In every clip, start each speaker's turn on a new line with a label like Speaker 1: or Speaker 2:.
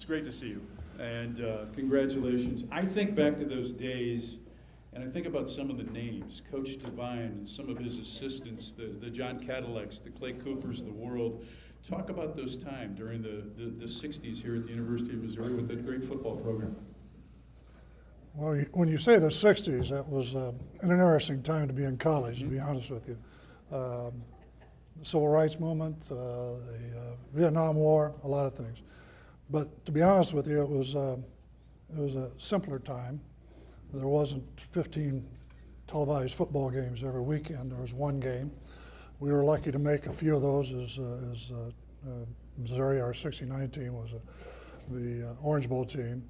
Speaker 1: It's great to see you, and congratulations. I think back to those days, and I think about some of the names, Coach Devine and some of his assistants, the John Cadillacs, the Clay Coopers of the world. Talk about those times during the 60s here at the University of Missouri with that great football program.
Speaker 2: Well, when you say the 60s, that was an interesting time to be in college, to be honest with you. The Civil Rights Movement, the Vietnam War, a lot of things. But to be honest with you, it was a simpler time. There wasn't 15 televised football games every weekend. There was one game. We were lucky to make a few of those as Missouri. Our '69 team was the Orange Bowl team.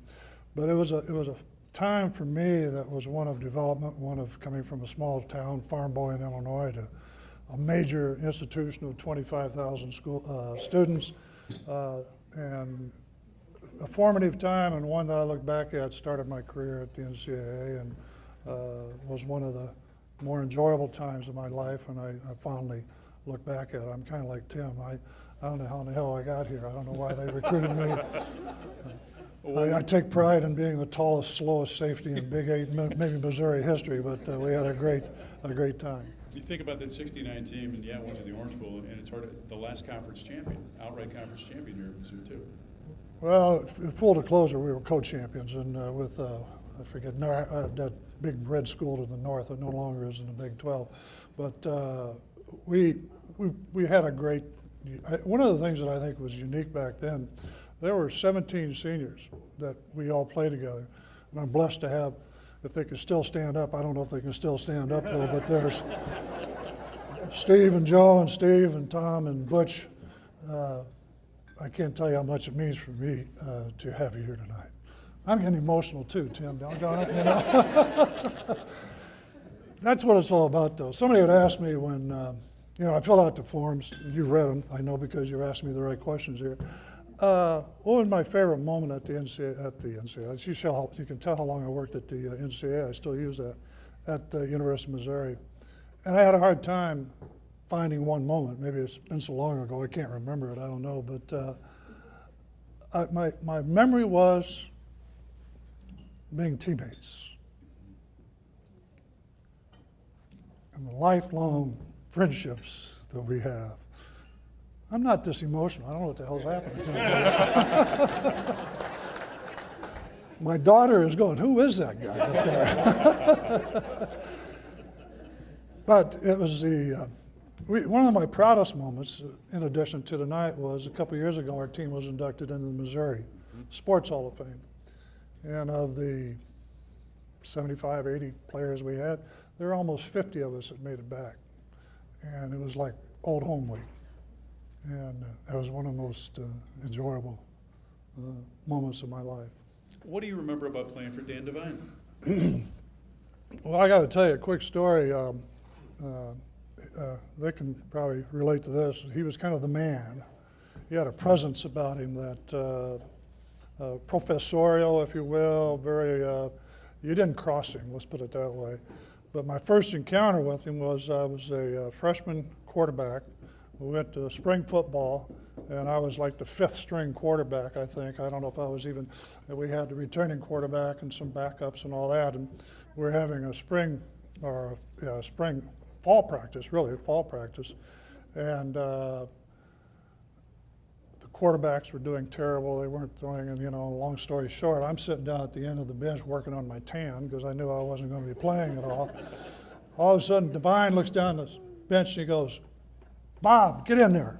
Speaker 2: But it was a time for me that was one of development, one of coming from a small town, farm boy in Illinois, to a major institution of 25,000 students, and a formative time, and one that I look back at. Started my career at the NCAA and was one of the more enjoyable times of my life, and I fondly look back at it. I'm kind of like Tim. I don't know how in the hell I got here. I don't know why they recruited me. I take pride in being the tallest, slowest safety in Big 8, maybe Missouri history, but we had a great time.
Speaker 1: You think about that '69 team, and went to the Orange Bowl, and it's hard. The last conference champion, outright conference champion here at Mizzou too.
Speaker 2: Well, full disclosure, we were co-champions, and with I forget that big red school to the north that no longer is in the Big 12, but we had a great. One of the things that I think was unique back then, there were 17 seniors that we all played together, and I'm blessed to have. If they can still stand up, I don't know if they can still stand up though, but there's Steve and Joe and Steve and Tom and Butch. I can't tell you how much it means for me to have you here tonight. I'm getting emotional too, Tim, doggone it, you know? That's what it's all about though. Somebody had asked me when, I filled out the forms, you read them, I know because you're asking me the right questions here. What was my favorite moment at the NCAA? You can tell how long I worked at the NCAA. I still use that at the University of Missouri. And I had a hard time finding one moment. Maybe it's been so long ago I can't remember it. I don't know. But my memory was being teammates and the lifelong friendships that we have. I'm not this emotional. I don't know what the hell's happening to me. My daughter is going, who is that guy up there? But it was one of my proudest moments, in addition to tonight, was a couple years ago our team was inducted into the Missouri Sports Hall of Fame. And of the 75, 80 players we had, there were almost 50 of us that made it back. And it was like old home week. And that was one of the most enjoyable moments of my life.
Speaker 1: What do you remember about playing for Dan Devine?
Speaker 2: Well, I got to tell you a quick story. They can probably relate to this. He was kind of the man. He had a presence about him that professorial, if you will, very, you didn't cross him, let's put it that way. But my first encounter with him was I was a freshman quarterback. We went to spring football, and I was like the fifth string quarterback, I think. I don't know if I was even, we had the returning quarterback and some backups and all that, and we were having a fall practice, and the quarterbacks were doing terrible. They weren't throwing, and long story short, I'm sitting down at the end of the bench working on my tan because I knew I wasn't going to be playing at all. All of a sudden, Devine looks down the bench and he goes, "Bob, get in there."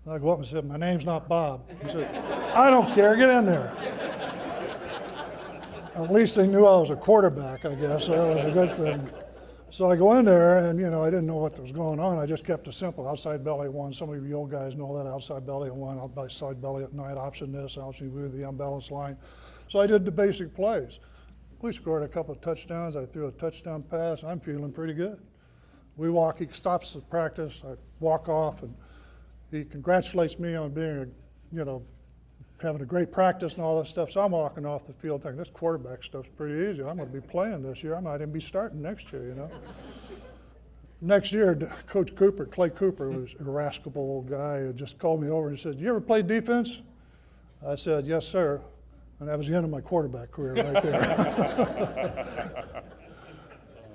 Speaker 2: I go up and said, "My name's not Bob." He said, "I don't care, get in there." At least they knew I was a quarterback, I guess, so that was a good thing. So I go in there, and I didn't know what was going on. I just kept it simple. Outside belly at 1. Some of you old guys know that. Outside belly at 1, outside belly at night, option this, option with the unbalanced line. So I did the basic plays. We scored a couple of touchdowns. I threw a touchdown pass. I'm feeling pretty good. We walk, he stops the practice. I walk off, and he congratulates me on being, having a great practice and all this stuff. So I'm walking off the field thinking, this quarterback stuff's pretty easy. I'm going to be playing this year. I might even be starting next year, Next year, Coach Clay Cooper, was a irascible old guy, who just called me over and said, "You ever play defense?" I said, yes, sir. And that was the end of my quarterback career right there.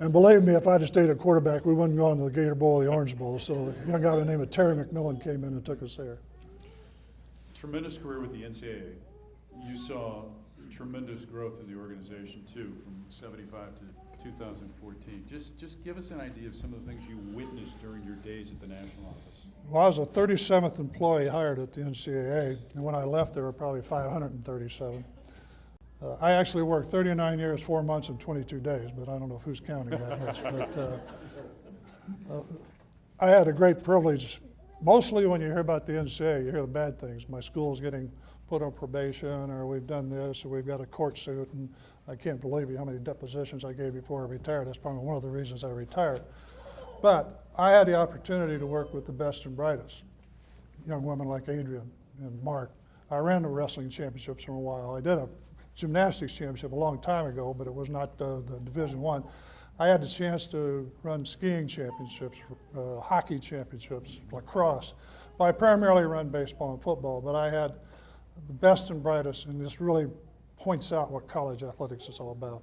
Speaker 2: And believe me, if I'd have stayed a quarterback, we wouldn't go on to the Gator Bowl or the Orange Bowl. So a young guy by the name of Terry McMillan came in and took us there.
Speaker 1: Tremendous career with the NCAA. You saw tremendous growth in the organization too, from '75 to 2014. Just give us an idea of some of the things you witnessed during your days at the national office.
Speaker 2: Well, I was the 37th employee hired at the NCAA, and when I left, there were probably 537. I actually worked 39 years, 4 months, and 22 days, but I don't know who's counting that much. But I had a great privilege. Mostly when you hear about the NCAA, you hear the bad things. My school's getting put on probation, or we've done this, or we've got a court suit, and I can't believe you how many depositions I gave before I retired. That's probably one of the reasons I retired. But I had the opportunity to work with the best and brightest, young women like Adrian and Mark. I ran the wrestling championships for a while. I did a gymnastics championship a long time ago, but it was not the Division I. I had the chance to run skiing championships, hockey championships, lacrosse. But I primarily run baseball and football, but I had the best and brightest, and this really points out what college athletics is all about.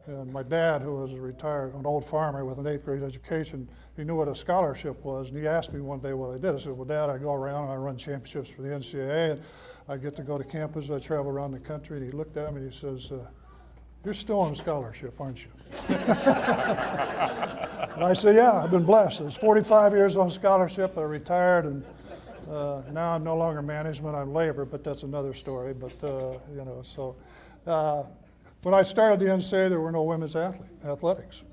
Speaker 2: And my dad, who was an old farmer with an 8th grade education, he knew what a scholarship was, and he asked me one day what I did. I said, well, Dad, I go around and I run championships for the NCAA, and I get to go to campus, I travel around the country, and he looked at me and he says, you're still on scholarship, aren't you? And I said, yeah, I've been blessed. I was 45 years on scholarship, I retired, and now I'm no longer management, I'm labor, but that's another story. But, when I started the NCAA, there were no women's athletics.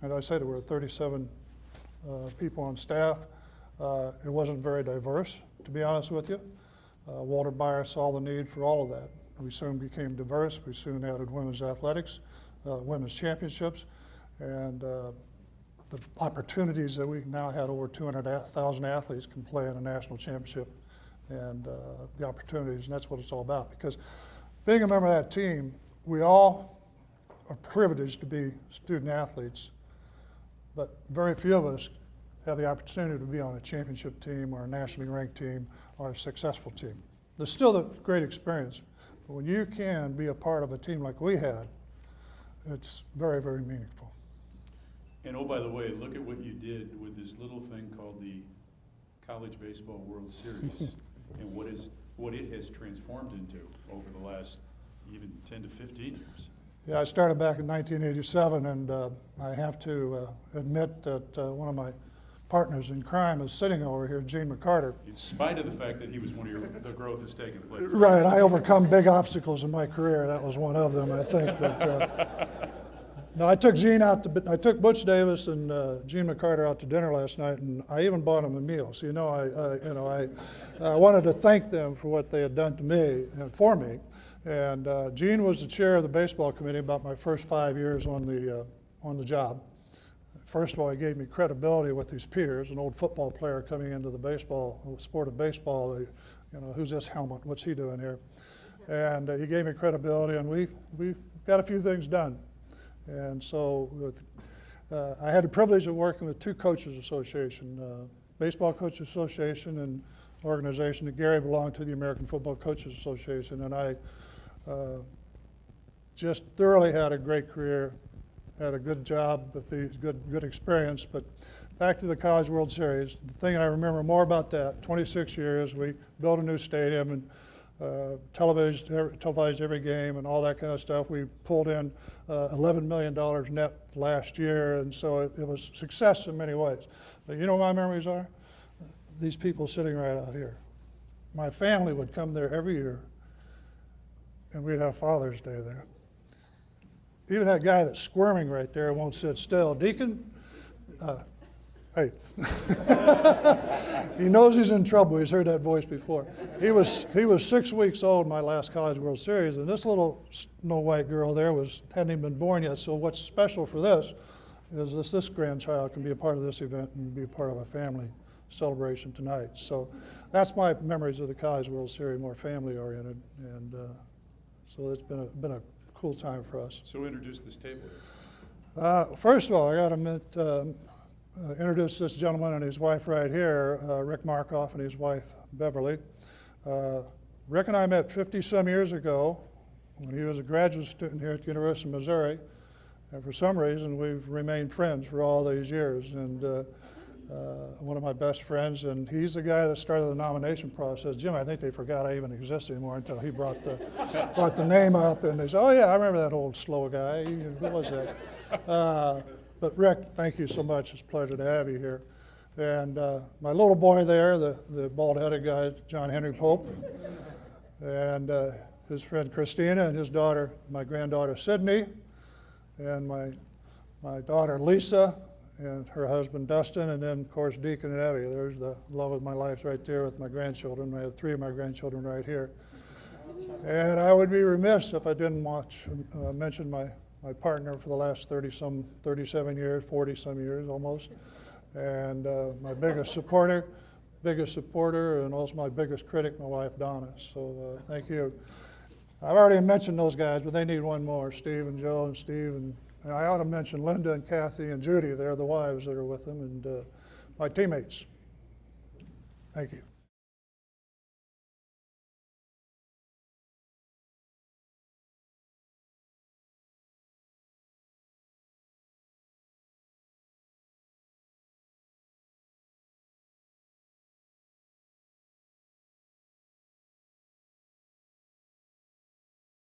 Speaker 2: And I said there were 37 people on staff. It wasn't very diverse, to be honest with you. Walter Beyer saw the need for all of that. We soon became diverse. We soon added women's athletics, women's championships, and the opportunities that we now had over 200,000 athletes can play in a national championship, and the opportunities, and that's what it's all about. Because being a member of that team, we all are privileged to be student athletes, but very few of us have the opportunity to be on a championship team or a nationally ranked team or a successful team. There's still a great experience, but when you can be a part of a team like we had, it's very, very meaningful.
Speaker 1: And oh, by the way, look at what you did with this little thing called the College Baseball World Series and what it has transformed into over the last even 10 to 15 years.
Speaker 2: Yeah, I started back in 1987, and I have to admit that one of my partners in crime is sitting over here, Gene McCarter.
Speaker 1: In spite of the fact that he was one of the growth has taken place.
Speaker 2: Right, I overcome big obstacles in my career. That was one of them, I think. But no, I took Butch Davis and Gene McCarter out to dinner last night, and I even bought them a meal. So I wanted to thank them for what they had done to me and for me. And Gene was the chair of the baseball committee about my first 5 years on the job. First of all, he gave me credibility with his peers. An old football player coming into the sport of baseball, who's this helmet? What's he doing here? And he gave me credibility, and we got a few things done. And so I had the privilege of working with two coaches association, Baseball Coaches Association and organization that Gary belonged to, the American Football Coaches Association, and I just thoroughly had a great career, had a good job with the good experience. But back to the College World Series, the thing I remember more about that, 26 years, we built a new stadium and televised every game and all that kind of stuff. We pulled in $11 million net last year, and so it was a success in many ways. But you know what my memories are? These people sitting right out here. My family would come there every year, and we'd have Father's Day there. Even that guy that's squirming right there won't sit still. Deacon, hey. He knows he's in trouble. He's heard that voice before. He was 6 weeks old my last College World Series, and this little Snow White girl there hadn't even been born yet. So what's special for this is this grandchild can be a part of this event and be a part of a family celebration tonight. So that's my memories of the College World Series, more family oriented, and so it's been a cool time for us.
Speaker 1: So introduce this table.
Speaker 2: First of all, I got to introduce this gentleman and his wife right here, Rick Markoff and his wife Beverly. Rick and I met 50-some years ago when he was a graduate student here at the University of Missouri. And for some reason, we've remained friends for all these years. And one of my best friends, and he's the guy that started the nomination process. Jim, I think they forgot I even exist anymore until he brought the name up. And they said, oh, yeah, I remember that old slow guy. Who was that? But Rick, thank you so much. It's a pleasure to have you here. And my little boy there, the bald-headed guy, John Henry Poppe, and his friend Christina, and his daughter, my granddaughter Sydney, and my daughter Lisa, and her husband Dustin, and then of course Deacon and Evie. There's the love of my life right there with my grandchildren. I have 3 of my grandchildren right here. And I would be remiss if I didn't mention my partner for the last 37 years, 40-some years almost, and my biggest supporter, and also my biggest critic, my wife Donna. So thank you. I've already mentioned those guys, but they need one more, Steve and Joe and Steve, and I ought to mention Linda and Kathy and Judy. They're the wives that are with them, and my teammates. Thank you.